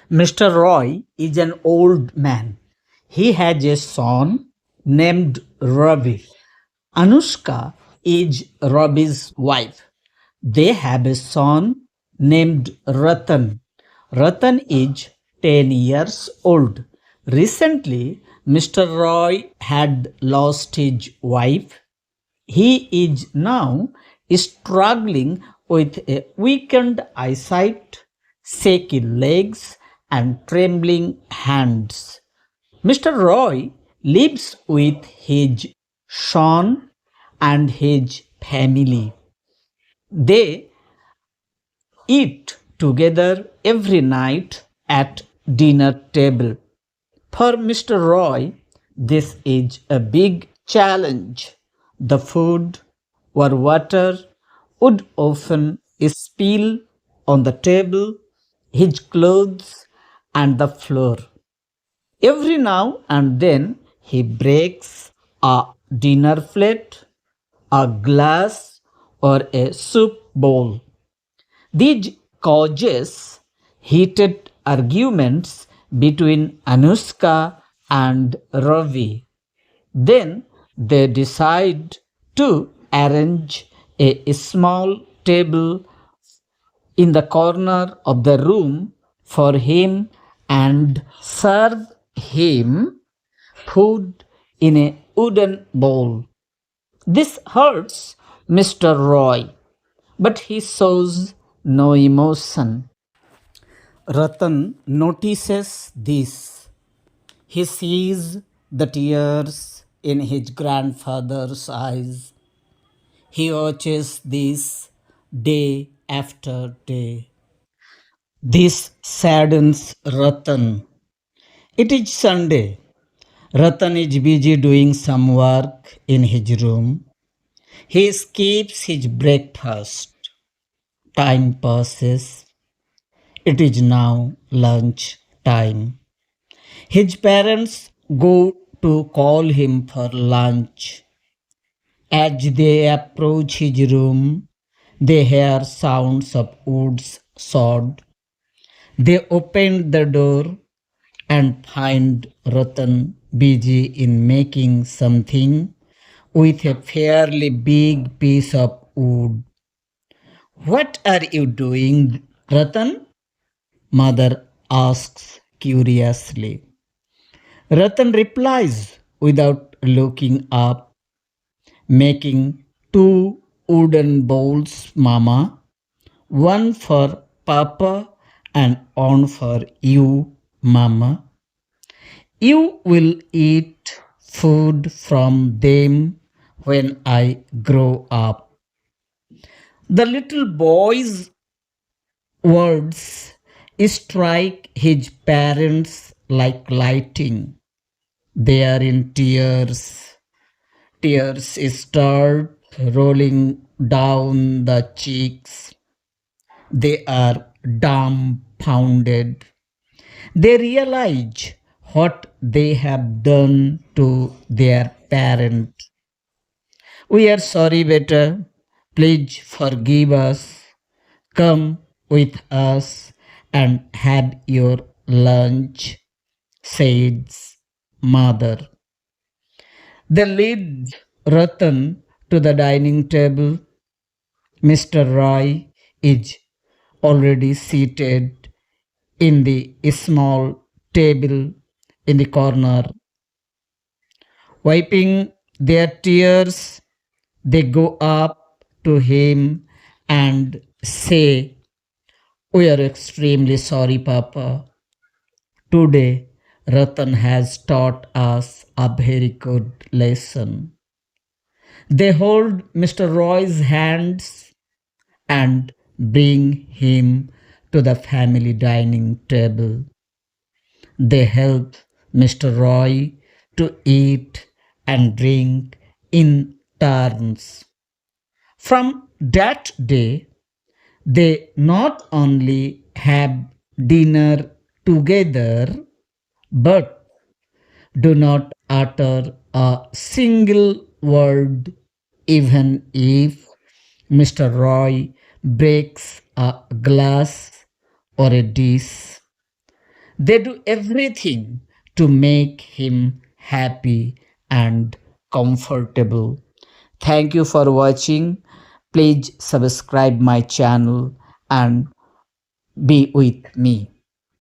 Mr. Roy is an old man. He has a son named Ravi. Anushka is Ravi's wife. They have a son named Ratan. Ratan is 10 years old. Recently, Mr. Roy had lost his wife. He is now struggling with a weakened eyesight, shaky legs, and trembling hands. Mr. Roy lives with his son and his family. They eat together every night at dinner table. For Mr. Roy, this is a big challenge. The food or water would often spill on the table, his clothes, and the floor. Every now and then he breaks a dinner plate, a glass, or a soup bowl. These causes heated arguments between Anushka and Ravi. Then they decide to arrange a small table in the corner of the room for him and serve him food in a wooden bowl. This hurts Mr. Roy, but he shows no emotion. Ratan notices this. He sees the tears in his grandfather's eyes. He watches this day after day. This saddens Ratan. It is Sunday. Ratan is busy doing some work in his room. He skips his breakfast. Time passes. It is now lunch time. His parents go to call him for lunch. As they approach his room, they hear sounds of wood's sword. They open the door and find Ratan busy in making something with a fairly big piece of wood. What are you doing, Ratan? Mother asks curiously. Ratan replies without looking up, making two wooden bowls, Mama, one for Papa and one for you, Mama. You will eat food from them when I grow up. The little boy's words strike his parents like lightning. They are in tears. Tears start rolling down the cheeks. They are dumbfounded. They realize what they have done to their parent. We are sorry, better. Please forgive us. Come with us and have your lunch, says mother. They lead Ratan to the dining table. Mr. Roy is already seated in the small table in the corner. Wiping their tears, they go up to him and say, "We are extremely sorry, Papa. Today, Ratan has taught us a very good lesson." They hold Mr. Roy's hands and bring him to the family dining table. They help Mr. Roy to eat and drink in turns. From that day, they not only have dinner together but do not utter a single word even if Mr. Roy breaks a glass or a dish. They do everything to make him happy and comfortable. Thank you for watching. Please subscribe my channel and be with me.